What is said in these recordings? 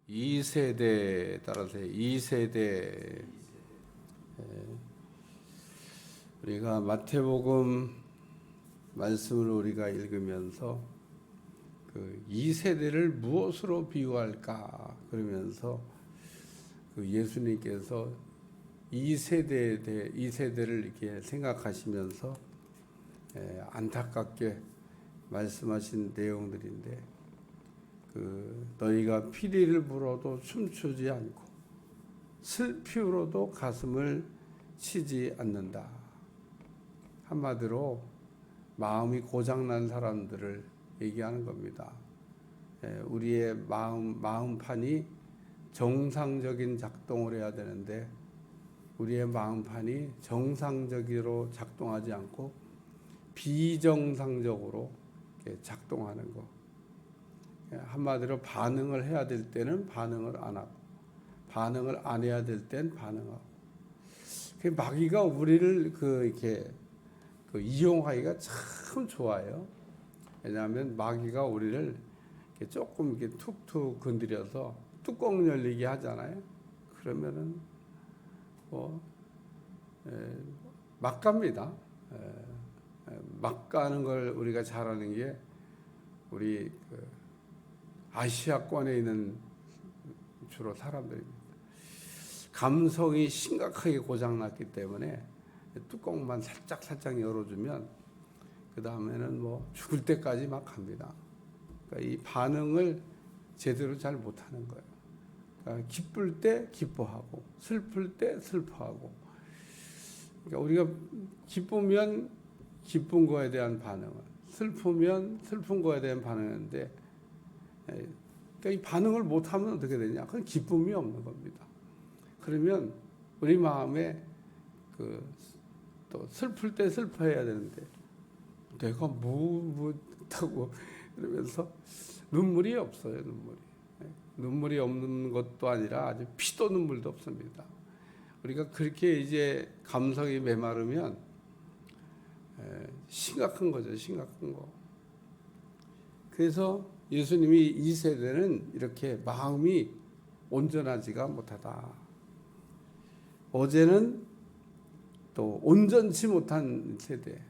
2세대 따라서 2세대. 우리가 마태복음 말씀을 우리가 읽으면서 그 2세대를 무엇으로 비유할까 그러면서 그 예수님께서 2세대를 이렇게 생각하시면서 안타깝게 말씀하신 내용들인데, 그 너희가 피리를 불어도 춤추지 않고 슬피우로도 가슴을 치지 않는다. 한마디로 마음이 고장난 사람들을 얘기하는 겁니다. 우리의 마음판이 정상적인 작동을 해야 되는데 우리의 마음판이 정상적으로 작동하지 않고 비정상적으로 작동하는 거. 한마디로 반응을 해야 될 때는 반응을 안 하고 반응을 안 해야 될 땐 반응하고. 마귀가 우리를 이렇게 이용하기가 참 좋아요. 왜냐하면 마귀가 우리를 이렇게 조금 이렇게 툭툭 건드려서 뚜껑 열리게 하잖아요. 그러면은 막 갑니다. 막 가는 걸 우리가 잘하는 게 우리 아시아권에 있는 주로 사람들입니다. 감성이 심각하게 고장났기 때문에 뚜껑만 살짝 열어주면 그 다음에는 죽을 때까지 막 갑니다. 그러니까 이 반응을 제대로 잘 못하는 거예요. 그러니까 기쁠 때 기뻐하고 슬플 때 슬퍼하고. 그러니까 우리가 기쁘면 기쁜 거에 대한 반응을, 슬프면 슬픈 거에 대한 반응인데, 그러니까 이 반응을 못하면 어떻게 되냐? 그건 기쁨이 없는 겁니다. 그러면 우리 마음에 또 슬플 때 슬퍼해야 되는데 내가 못하고 이러면서 눈물이 없어요. 눈물이 없는 것도 아니라 아주 피도 눈물도 없습니다. 우리가 그렇게 이제 감성이 메마르면 심각한 거죠. 심각한 거. 그래서 예수님이 이 세대는 이렇게 마음이 온전하지가 못하다. 어제는 또 온전치 못한 세대.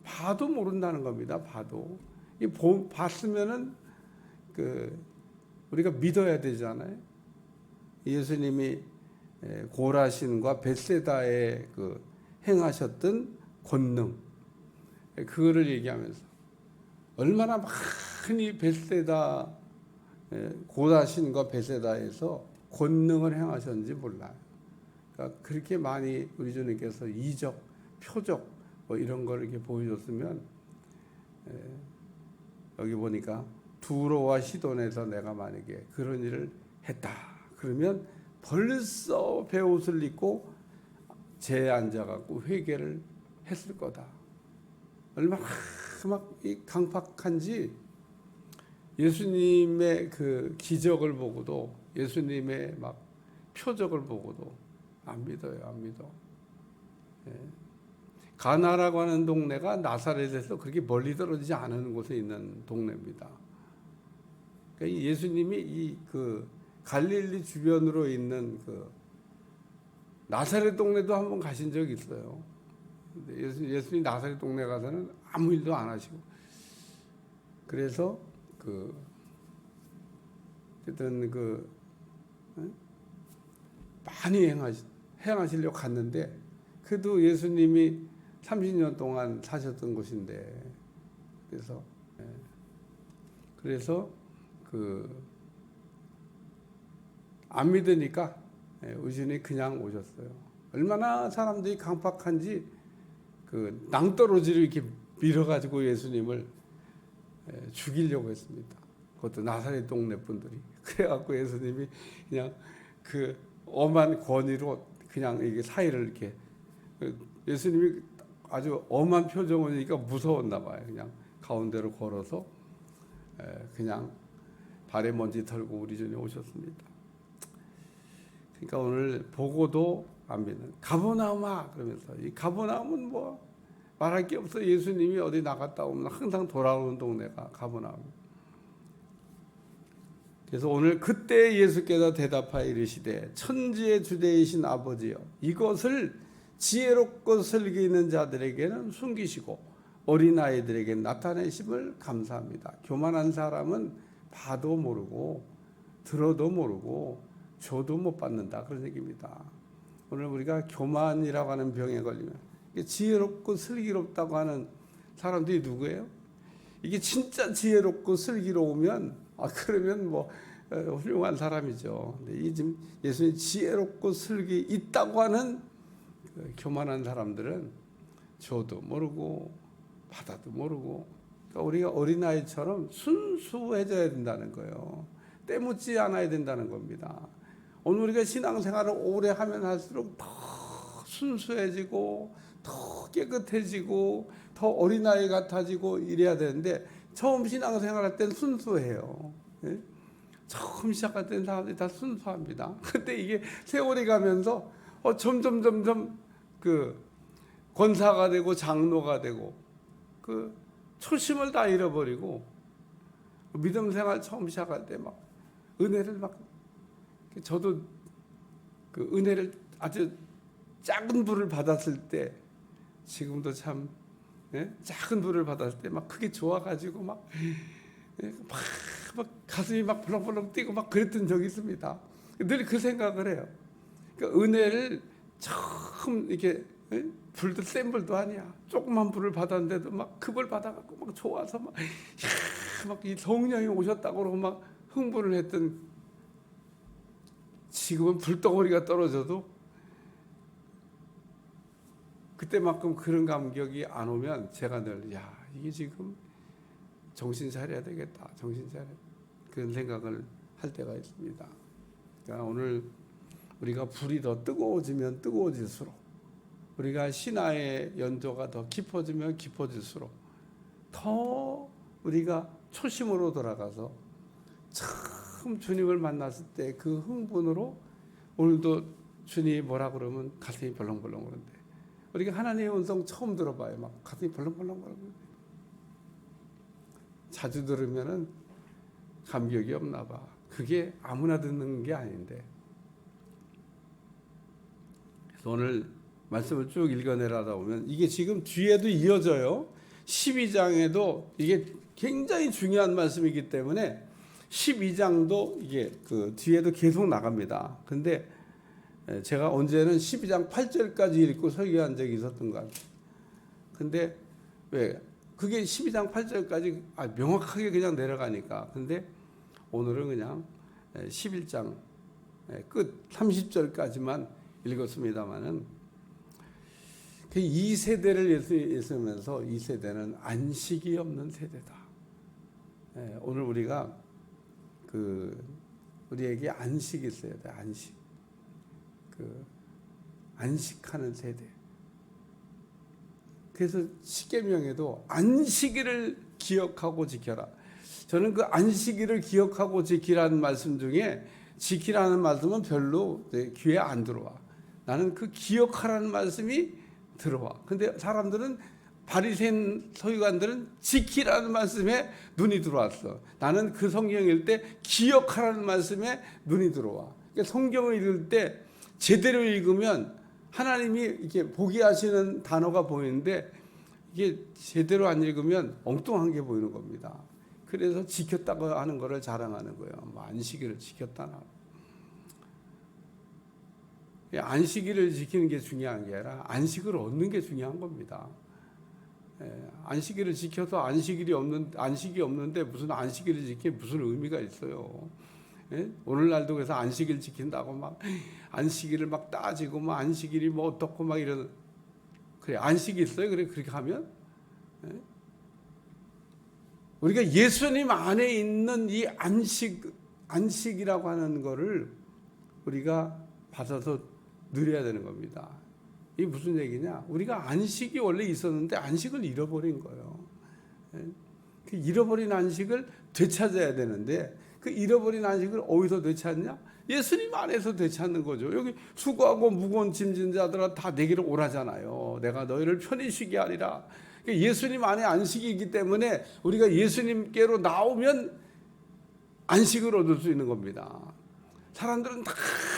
봐도 모른다는 겁니다. 봐도. 봤으면은 우리가 믿어야 되잖아요. 예수님이 고라신과 벳세다에 행하셨던 권능, 그거를 얘기하면서 얼마나 많이 고라신과 벳세다에서 권능을 행하셨는지 몰라요. 그러니까 그렇게 많이 우리 주님께서 이적, 표적 이런 걸 이렇게 보여줬으면, 여기 보니까 두로와 시돈에서 내가 만약에 그런 일을 했다 그러면 벌써 베옷을 입고 재에 앉아갖고 회개를 했을 거다. 얼마나 막 강팍한지 예수님의 그 기적을 보고도, 예수님의 막 표적을 보고도 안 믿어요. 안 믿어. 가나라고 하는 동네가 나사렛에서 그렇게 멀리 떨어지지 않은 곳에 있는 동네입니다. 그러니까 예수님이 갈릴리 주변으로 있는 나사렛 동네도 한번 가신 적이 있어요. 근데 예수님 나사렛 동네 가서는 아무 일도 안 하시고, 그래서 어쨌든 많이 행하시려고 갔는데, 그래도 예수님이 30년 동안 사셨던 곳인데, 그래서 안 믿으니까 의준이 그냥 오셨어요. 얼마나 사람들이 강팍한지 낭떠러지로 이렇게 밀어가지고 예수님을 죽이려고 했습니다. 그것도 나사렛 동네 분들이. 그래갖고 예수님이 그냥 엄한 권위로 그냥 이게 사이를 이렇게, 예수님이 아주 엄한 표정이니까 무서웠나 봐요. 그냥 가운데로 걸어서 그냥 발에 먼지 털고 우리 전에 오셨습니다. 그러니까 오늘 보고도 안 믿는 가버나움아 그러면서, 이 가버나움은 말할 게 없어. 예수님이 어디 나갔다 오면 항상 돌아오는 동네가 가버나움. 그래서 오늘 그때 예수께서 대답하여 이르시되 천지의 주대이신 아버지여 이것을 지혜롭고 슬기 있는 자들에게는 숨기시고 어린아이들에게 나타내심을 감사합니다. 교만한 사람은 봐도 모르고 들어도 모르고 줘도 못 받는다, 그런 얘기입니다. 오늘 우리가 교만이라고 하는 병에 걸리면 지혜롭고 슬기롭다고 하는 사람들이 누구예요? 이게 진짜 지혜롭고 슬기로우면 그러면 뭐 훌륭한 사람이죠. 근데 이 지금 예수님 지혜롭고 슬기 있다고 하는 교만한 사람들은 줘도 모르고 받아도 모르고, 그러니까 우리가 어린아이처럼 순수해져야 된다는 거예요. 때묻지 않아야 된다는 겁니다. 오늘 우리가 신앙생활을 오래 하면 할수록 더 순수해지고 더 깨끗해지고 더 어린아이 같아지고 이래야 되는데, 처음 신앙생활 할 때는 순수해요. 예? 처음 시작할 때는 사람들이 다 순수합니다. 근데 이게 세월이 가면서 점점 그 권사가 되고 장로가 되고 그 초심을 다 잃어버리고, 믿음 생활 처음 시작할 때 막 은혜를 막, 저도 그 은혜를 아주 작은 불을 받았을 때, 지금도 참 작은 불을 받았을 때 막 크게 좋아가지고 막 가슴이 막 벌렁벌렁 뛰고 막 그랬던 적이 있습니다. 늘 그 생각을 해요. 그러니까 은혜를 처음 이렇게, 불도 센 불도 아니야. 조그만 불을 받았는데도 막 그 불 받아갖고 막 좋아서 막 이 성령이 오셨다고 그러고 막 흥분을 했던, 지금은 불덩어리가 떨어져도 그때만큼 그런 감격이 안 오면 제가 늘 이게 지금 정신 차려야 되겠다, 정신 차려, 그런 생각을 할 때가 있습니다. 그러니까 오늘 우리가 불이 더 뜨거워지면 뜨거워질수록, 우리가 신화의 연조가 더 깊어지면 깊어질수록 더 우리가 초심으로 돌아가서 처음 주님을 만났을 때 그 흥분으로, 오늘도 주님이 뭐라 그러면 가슴이 벌렁벌렁 그런데, 우리가 하나님의 음성 처음 들어봐요. 막 가슴이 벌렁벌렁 그러고, 자주 들으면은 감격이 없나 봐. 그게 아무나 듣는 게 아닌데. 그래서 오늘 말씀을 쭉 읽어내려다 보면 이게 지금 뒤에도 이어져요. 12장에도 이게 굉장히 중요한 말씀이기 때문에 12장도 이게 그 뒤에도 계속 나갑니다. 근데 제가 언제는 12장 8절까지 읽고 설교한 적이 있었던 것 같아요. 근데 왜? 그게 12장 8절까지 명확하게 그냥 내려가니까. 근데 오늘은 그냥 11장 끝 30절까지만 읽었습니다만은, 이 세대를 예수면서 이 세대는 안식이 없는 세대다. 오늘 우리가 우리에게 안식이 있어야 돼. 안식. 안식하는 세대. 그래서 십계명에도 안식일을 기억하고 지켜라. 저는 그 안식일을 기억하고 지키라는 말씀 중에 지키라는 말씀은 별로 귀에 안 들어와. 나는 그 기억하라는 말씀이 들어와. 근데 사람들은, 바리새인 서기관들은 지키라는 말씀에 눈이 들어왔어. 나는 그 성경일 때 기억하라는 말씀에 눈이 들어와. 그러니까 성경을 읽을 때 제대로 읽으면 하나님이 이렇게 보게 하시는 단어가 보이는데, 이게 제대로 안 읽으면 엉뚱한 게 보이는 겁니다. 그래서 지켰다고 하는 거를 자랑하는 거예요. 안식일을 지켰다나. 안식일을 지키는 게 중요한 게 아니라 안식을 얻는 게 중요한 겁니다. 안식일을 지켜서 안식이 없는데 무슨 안식일을 지키는 무슨 의미가 있어요? 오늘날도 그래서 안식일 지킨다고 막 안식일을 막 따지고 막 안식일이 뭐 어떻고 막 이런, 그래 안식이 있어요? 그래 그렇게 하면 우리가 예수님 안에 있는 이 안식이라고 하는 거를 우리가 받아서 누려야 되는 겁니다. 이게 무슨 얘기냐? 우리가 안식이 원래 있었는데 안식을 잃어버린 거예요. 그 잃어버린 안식을 되찾아야 되는데, 그 잃어버린 안식을 어디서 되찾냐? 예수님 안에서 되찾는 거죠. 여기 수고하고 무거운 짐진 자들아 다 내게로 오라잖아요. 내가 너희를 편히 쉬게 하리라. 예수님 안에 안식이 있기 때문에 우리가 예수님께로 나오면 안식을 얻을 수 있는 겁니다. 사람들은 다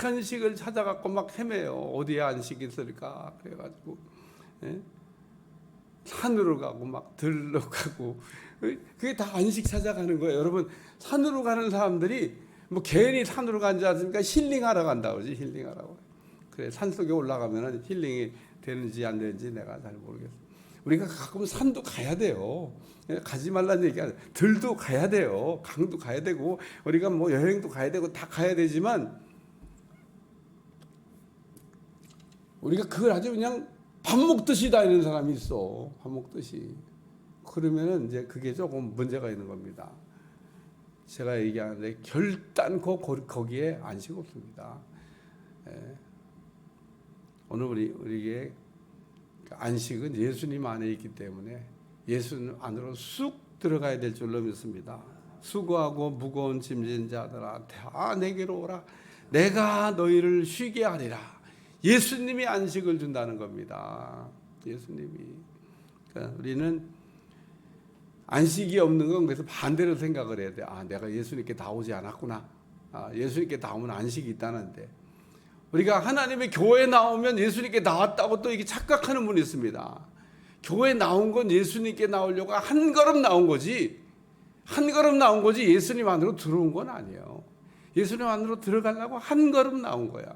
안식을 찾아갖고 막 헤매요. 어디에 안식이 있을까? 그래가지고 산으로 가고 막 들로 가고, 그게 다 안식 찾아가는 거예요. 여러분, 산으로 가는 사람들이 뭐 괜히 산으로 간지 않습니까? 힐링하러 간다고 그러지. 힐링하라고. 그래, 산속에 올라가면은 힐링이 되는지 안 되는지 내가 잘 모르겠어. 우리가 가끔 산도 가야 돼요. 가지 말라는 얘기 아니에요. 들도 가야 돼요. 강도 가야 되고, 우리가 뭐 여행도 가야 되고 다 가야 되지만, 우리가 그걸 아주 그냥 밥 먹듯이 다니는 사람이 있어. 밥 먹듯이. 그러면은 이제 그게 조금 문제가 있는 겁니다. 제가 얘기하는데 결단코 거기에 안식 없습니다. 오늘 우리에게 안식은 예수님 안에 있기 때문에 예수님 안으로 쑥 들어가야 될 줄로 믿습니다. 수고하고 무거운 짐진 자들아 다 내게로 오라. 내가 너희를 쉬게 하리라. 예수님이 안식을 준다는 겁니다. 예수님이. 그러니까 우리는 안식이 없는 건 그래서 반대로 생각을 해야 돼. 아, 내가 예수님께 다 오지 않았구나. 아, 예수님께 다 오면 안식이 있다는데. 우리가 하나님의 교회에 나오면 예수님께 나왔다고 또 이게 착각하는 분이 있습니다. 교회에 나온 건 예수님께 나오려고 한 걸음 나온 거지. 한 걸음 나온 거지 예수님 안으로 들어온 건 아니에요. 예수님 안으로 들어가려고 한 걸음 나온 거야.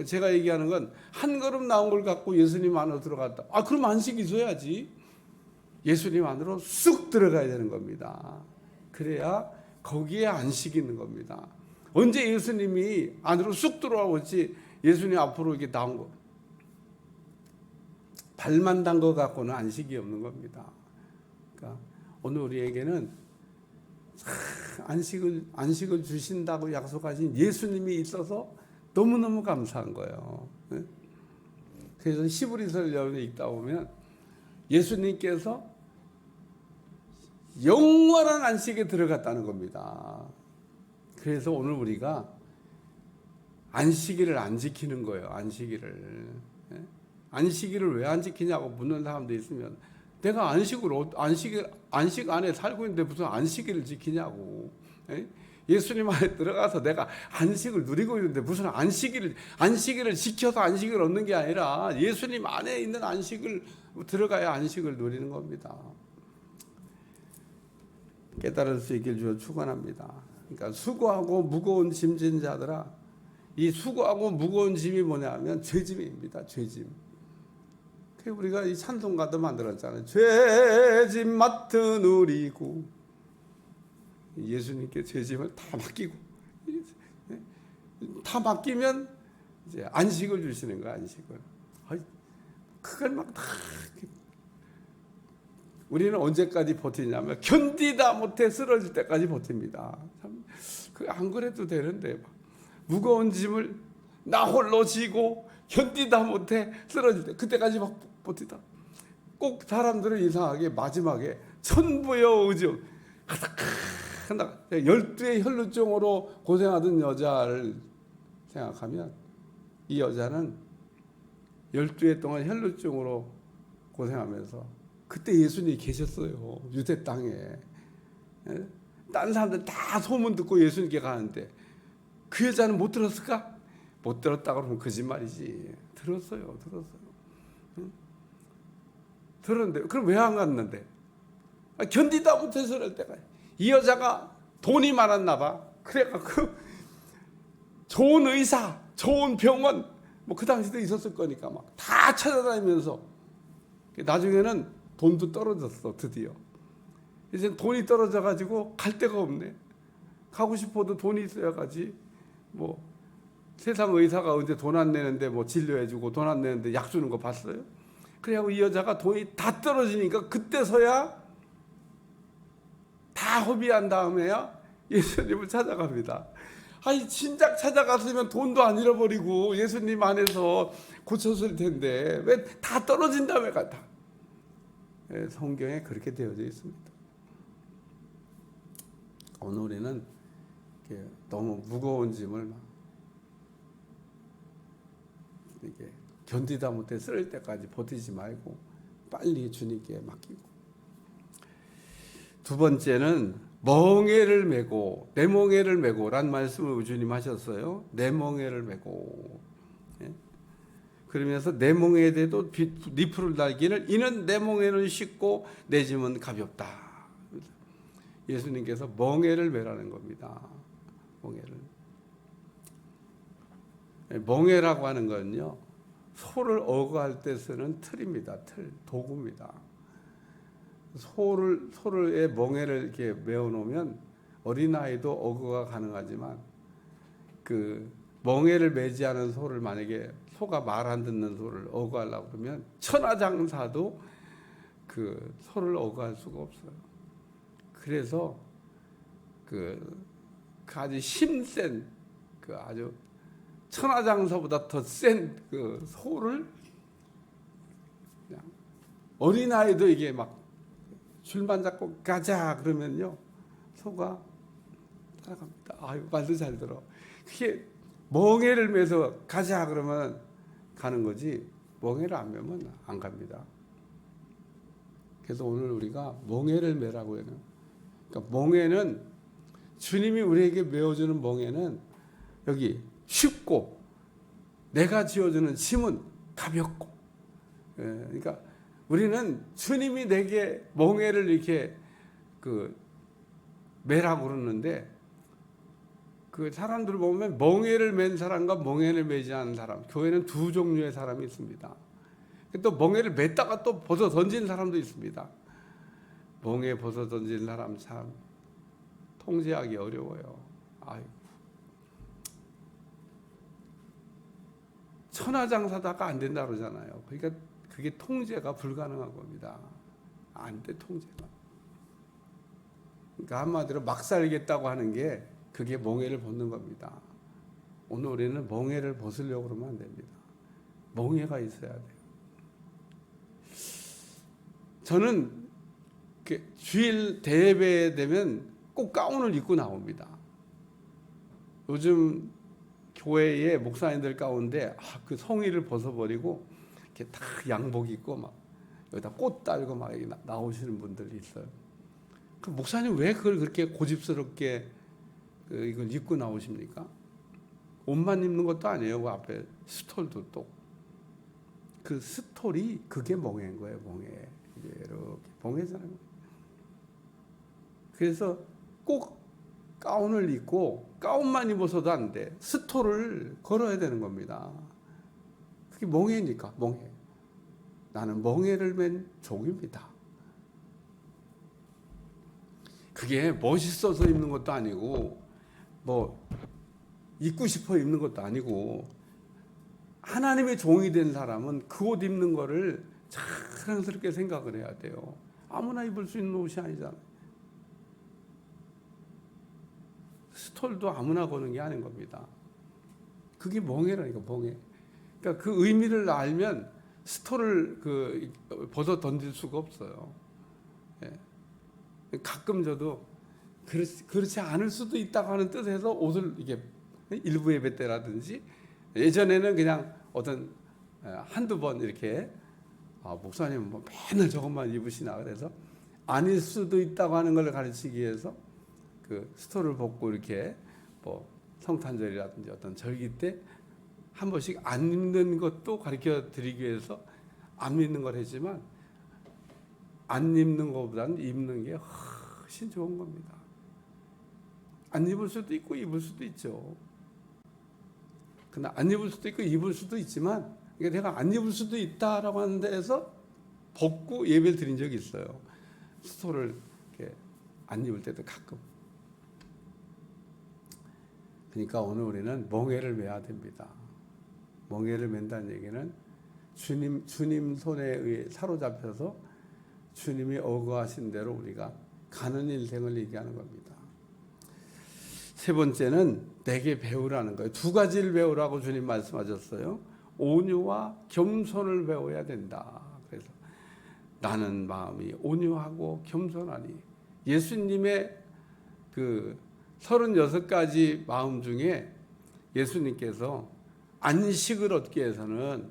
제가 얘기하는 건 한 걸음 나온 걸 갖고 예수님 안으로 들어갔다. 아, 그럼 안식이 있어야지. 예수님 안으로 쑥 들어가야 되는 겁니다. 그래야 거기에 안식이 있는 겁니다. 언제 예수님이 안으로 쑥 들어오지 예수님 앞으로 이렇게 나온 거 발만 단 거 갖고는 안식이 없는 겁니다. 그러니까 오늘 우리에게는 안식을 주신다고 약속하신 예수님이 있어서 너무너무 감사한 거예요. 그래서 히브리서를 읽다 보면 예수님께서 영원한 안식에 들어갔다는 겁니다. 그래서 오늘 우리가 안식일을 안 지키는 거예요. 안식일을 왜 안 지키냐고 묻는 사람도 있으면 내가 안식 안에 살고 있는데 무슨 안식일을 지키냐고. 예수님 안에 들어가서 내가 안식을 누리고 있는데 무슨 안식일을 지켜서 안식을 얻는 게 아니라 예수님 안에 있는 안식을 들어가야 안식을 누리는 겁니다. 깨달을 수 있길 주여 축원합니다. 그러니까 수고하고 무거운 짐진 자들아, 이 수고하고 무거운 짐이 뭐냐면 죄짐입니다. 죄짐. 우리가 이 찬송가도 만들었잖아요. 죄짐 맡은 우리고, 예수님께 죄짐을 다 맡기고, 다 맡기면 이제 안식을 주시는 거야. 안식을. 그걸 막 다. 우리는 언제까지 버티냐면 견디다 못해 쓰러질 때까지 버팁니다. 안 그래도 되는데 무거운 짐을 나 홀로 지고 견디다 못해 쓰러질 때 그때까지 막 버티다. 꼭 사람들은 이상하게 마지막에 천부여 의정 12의 혈루증으로 고생하던 여자를 생각하면 이 여자는 12해 동안 혈루증으로 고생하면서 그때 예수님이 계셨어요. 유대 땅에. 다른 사람들 다 소문 듣고 예수님께 가는데 그 여자는 못 들었을까? 못 들었다 그러면 거짓말이지. 들었어요. 들었는데 그럼 왜 안 갔는데? 견디다 못해서 그럴 때가. 이 여자가 돈이 많았나 봐. 그래갖고 좋은 의사, 좋은 병원 뭐 그 당시도 있었을 거니까 막 다 찾아다니면서 나중에는 돈도 떨어졌어. 드디어 이제 돈이 떨어져 가지고 갈 데가 없네. 가고 싶어도 돈이 있어야 가지. 뭐 세상 의사가 언제 돈 안 내는데 뭐 진료해주고 돈 안 내는데 약 주는 거 봤어요? 그래갖고 이 여자가 돈이 다 떨어지니까 그때서야 다 허비한 다음에야 예수님을 찾아갑니다. 아니 진작 찾아갔으면 돈도 안 잃어버리고 예수님 안에서 고쳤을 텐데 왜 다 떨어진 다음에 갔다? 성경에 그렇게 되어져 있습니다. 오늘 우리는 너무 무거운 짐을 막 이렇게 견디다 못해 쓰러질 때까지 버티지 말고 빨리 주님께 맡기고. 두 번째는 멍에를 메고 내 멍에를 메고란 말씀을 주님 하셨어요. 내 멍에를 메고. 예? 그러면서 내 멍에에 대도 니풀을 달기를 이는 내 멍에는 쉽고 내 짐은 가볍다. 예수님께서 멍에를 메라는 겁니다. 멍에를. 멍에라고 하는 건요, 소를 어거할 때 쓰는 틀입니다. 틀, 도구입니다. 소의 멍에를 이렇게 메어 놓으면 어린아이도 어거가 가능하지만 그 멍에를 매지 않은 소를 만약에 소가 말 안 듣는 소를 어거하려고 그러면 천하장사도 그 소를 어거할 수가 없어요. 그래서 그 아주 힘센 그 아주 천하장사보다 더 센 그 소를 그냥 어린아이도 이게 막 줄만 잡고 가자 그러면요 소가 따라갑니다. 아유 말도 잘 들어. 그게 멍에를 매서 가자 그러면 가는 거지 멍에를 안 매면 안 갑니다. 그래서 오늘 우리가 멍에를 매라고 해요. 그러니까 멍에는 주님이 우리에게 메어주는 멍에는 여기 쉽고 내가 지어주는 짐은 가볍고, 그러니까 우리는 주님이 내게 멍에를 이렇게 그 매라고 그러는데 그 사람들 보면 멍에를 맨 사람과 멍에를 매지 않은 사람, 교회는 두 종류의 사람이 있습니다. 또 멍에를 맸다가 또 벗어 던진 사람도 있습니다. 멍에 벗어 던진 사람 참 통제하기 어려워요. 아유. 천하장사다가 안 된다 그러잖아요. 그러니까 그게 통제가 불가능한 겁니다. 안 돼, 통제가. 그러니까 한마디로 막 살겠다고 하는 게 그게 멍에를 벗는 겁니다. 오늘 우리는 멍에를 벗으려고 그러면 안 됩니다. 멍에가 있어야 돼요. 저는 주일 대예배 되면 꼭 가운을 입고 나옵니다. 요즘 교회의 목사님들 가운데 그 성의를 벗어버리고 이렇게 다 양복 입고 막 여기다 꽃 달고 막 나오시는 분들이 있어요. 그 목사님 왜 그걸 그렇게 고집스럽게 이걸 입고 나오십니까? 옷만 입는 것도 아니에요. 그 앞에 스톨도 또. 그 스톨이 그게 멍에인 거예요. 멍에. 이렇게 멍에잖아요. 그래서 꼭 가운을 입고 가운만 입어서도 안 돼. 스톨을 걸어야 되는 겁니다. 그게 멍에니까 멍에. 나는 멍에를 맨 종입니다. 그게 멋있어서 입는 것도 아니고 뭐 입고 싶어 입는 것도 아니고 하나님의 종이 된 사람은 그 옷 입는 거를 자랑스럽게 생각을 해야 돼요. 아무나 입을 수 있는 옷이 아니잖아요. 스톨도 아무나 거는 게 아닌 겁니다. 그게 멍에라니까 멍에. 그러니까 그 의미를 알면 스톨을 벗어 던질 수가 없어요. 예. 가끔 저도 그렇지 않을 수도 있다고 하는 뜻에서 옷을 이게 일부 예배 때라든지 예전에는 그냥 어떤 한두 번 이렇게 목사님은 뭐 맨날 저것만 입으시나 그래서 아닐 수도 있다고 하는 걸 가르치기 위해서 그 스톨을 벗고 이렇게 뭐 성탄절이라든지 어떤 절기 때 한 번씩 안 입는 것도 가르쳐 드리기 위해서 안 입는 걸 했지만 안 입는 것보다는 입는 게 훨씬 좋은 겁니다. 안 입을 수도 있고 입을 수도 있죠. 근데 안 입을 수도 있고 입을 수도 있지만 내가 안 입을 수도 있다라고 하는 데에서 벗고 예배를 드린 적이 있어요. 스톨을 이렇게 안 입을 때도 가끔. 그러니까 오늘 우리는 멍에를 매야 됩니다. 멍에를 맨다는 얘기는 주님 손에 의해 사로잡혀서 주님이 어거하신 대로 우리가 가는 인생을 얘기하는 겁니다. 세 번째는 내게 배우라는 거예요. 두 가지를 배우라고 주님 말씀하셨어요. 온유와 겸손을 배워야 된다. 그래서 나는 마음이 온유하고 겸손하니 예수님의 그 36가지 마음 중에 예수님께서 안식을 얻기 위해서는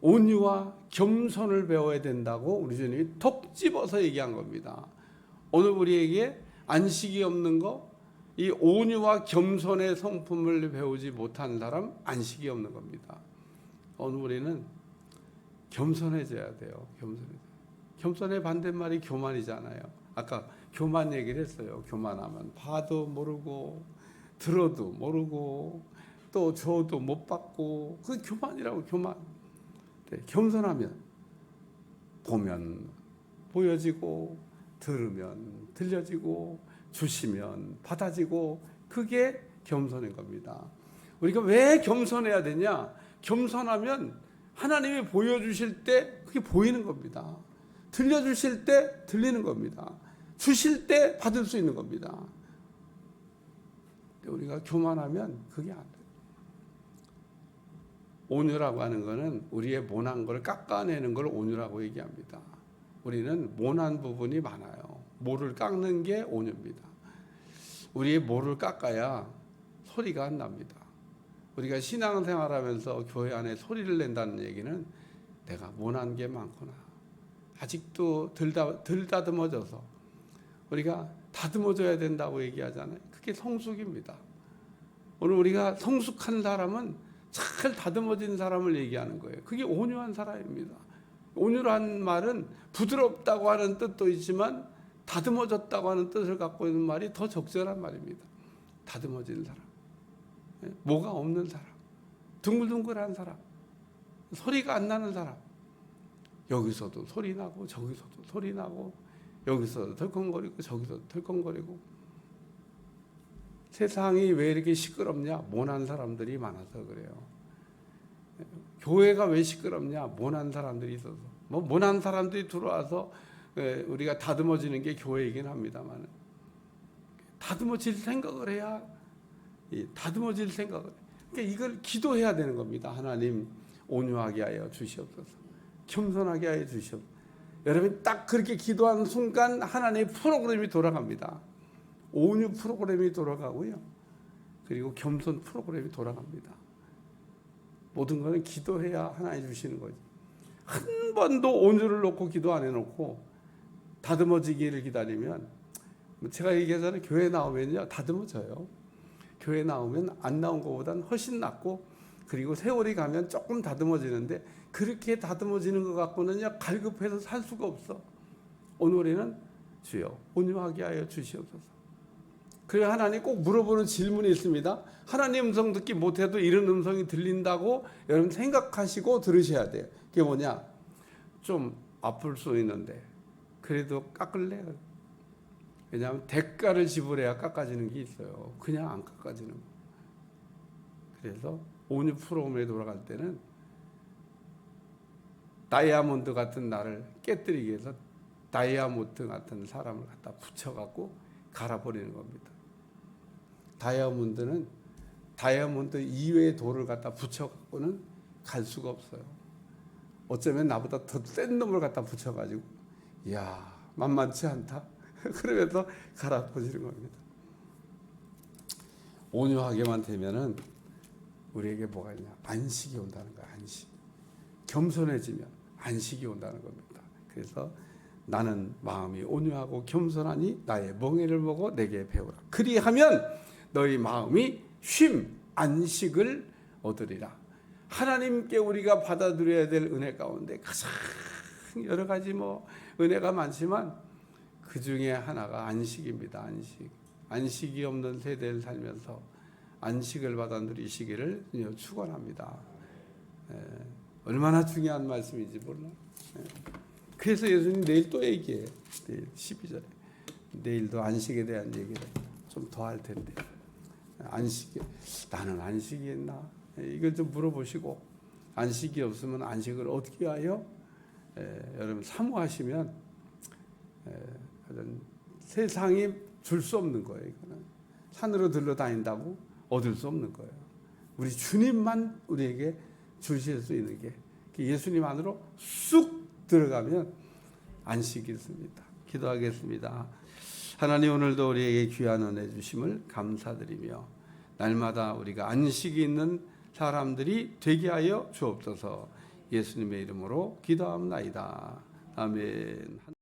온유와 겸손을 배워야 된다고 우리 주님이 톡 집어서 얘기한 겁니다. 오늘 우리에게 안식이 없는 거, 이 온유와 겸손의 성품을 배우지 못한 사람 안식이 없는 겁니다. 오늘 우리는 겸손해져야 돼요. 겸손의 반대말이 교만이잖아요. 아까 교만 얘기를 했어요. 교만하면 봐도 모르고 들어도 모르고 또 줘도 못 받고, 그 교만이라고. 교만. 네, 겸손하면 보면 보여지고 들으면 들려지고 주시면 받아지고, 그게 겸손인 겁니다. 우리가 왜 겸손해야 되냐? 겸손하면 하나님이 보여주실 때 그게 보이는 겁니다. 들려주실 때 들리는 겁니다. 주실 때 받을 수 있는 겁니다. 우리가 교만하면 그게 안 돼요. 온유라고 하는 것은 우리의 모난 걸 깎아내는 걸 온유라고 얘기합니다. 우리는 모난 부분이 많아요. 모를 깎는 게 온유입니다. 우리의 모를 깎아야 소리가 안 납니다. 우리가 신앙생활하면서 교회 안에 소리를 낸다는 얘기는 내가 모난 게 많구나, 아직도 덜 다듬어져서 우리가 다듬어져야 된다고 얘기하잖아요. 그게 성숙입니다. 오늘 우리가 성숙한 사람은 잘 다듬어진 사람을 얘기하는 거예요. 그게 온유한 사람입니다. 온유란 말은 부드럽다고 하는 뜻도 있지만 다듬어졌다고 하는 뜻을 갖고 있는 말이 더 적절한 말입니다. 다듬어진 사람, 뭐가 없는 사람, 둥글둥글한 사람, 소리가 안 나는 사람. 여기서도 소리 나고 저기서도 소리 나고, 여기서도 덜컹거리고 저기서도 덜컹거리고. 세상이 왜 이렇게 시끄럽냐? 모난 사람들이 많아서 그래요. 교회가 왜 시끄럽냐? 모난 사람들이 있어서. 뭐 모난 사람들이 들어와서 우리가 다듬어지는 게 교회이긴 합니다만, 다듬어질 생각을 해야, 다듬어질 생각을. 그러니까 이걸 기도해야 되는 겁니다. 하나님 온유하게 하여 주시옵소서. 겸손하게 하여 주시옵소서. 여러분 딱 그렇게 기도하는 순간 하나님의 프로그램이 돌아갑니다. 온유 프로그램이 돌아가고요. 그리고 겸손 프로그램이 돌아갑니다. 모든 것은 기도해야 하나님 주시는 거죠. 한 번도 온유를 놓고 기도 안 해놓고 다듬어지기를 기다리면, 제가 얘기하잖아요. 교회 나오면요 다듬어져요. 교회 나오면 안 나온 것보다는 훨씬 낫고, 그리고 세월이 가면 조금 다듬어지는데, 그렇게 다듬어지는 것 갖고는요 갈급해서 살 수가 없어. 오늘에는 주여 온유하게 하여 주시옵소서. 그래서 하나님 꼭 물어보는 질문이 있습니다. 하나님 음성 듣기 못해도 이런 음성이 들린다고 여러분 생각하시고 들으셔야 돼요. 그게 뭐냐? 좀 아플 수 있는데 그래도 깎을래? 왜냐하면 대가를 지불해야 깎아지는 게 있어요. 그냥 안 깎아지는 거. 그래서 온유 프로그램에 돌아갈 때는 다이아몬드 같은 나를 깨뜨리기 위해서 다이아몬드 같은 사람을 갖다 붙여갖고 갈아버리는 겁니다. 다이아몬드는 다이아몬드 이외의 돌을 갖다 붙여갖고는 갈 수가 없어요. 어쩌면 나보다 더 센 놈을 갖다 붙여가지고, 이야 만만치 않다 그러면서 갈아버리는 겁니다. 온유하게만 되면은 우리에게 뭐가 있냐? 안식이 온다는 거야. 안식. 겸손해지면 안식이 온다는 겁니다. 그래서 나는 마음이 온유하고 겸손하니 나의 멍에를 보고 내게 배우라. 그리하면 너희 마음이 쉼, 안식을 얻으리라. 하나님께 우리가 받아들여야 될 은혜 가운데 가장 여러 가지 은혜가 많지만 그 중에 하나가 안식입니다. 안식. 안식이 없는 세대를 살면서 안식을 받아 누리시기를 축원합니다. 얼마나 중요한 말씀인지 몰라. 그래서 예수님 내일 또 얘기해. 내일 12절에 내일도 안식에 대한 얘기를 좀 더 할 텐데, 안식이, 나는 안식이 있나? 이걸 좀 물어보시고, 안식이 없으면 안식을 어떻게 하여? 여러분 사모하시면 세상이 줄 수 없는 거예요. 이거는 산으로 들러 다닌다고 얻을 수 없는 거예요. 우리 주님만 우리에게 주실 수 있는 게 예수님 안으로 쑥 들어가면 안식이 있습니다. 기도하겠습니다. 하나님, 오늘도 우리에게 귀한 은혜 주심을 감사드리며 날마다 우리가 안식이 있는 사람들이 되게 하여 주옵소서. 예수님의 이름으로 기도합니다. 아멘.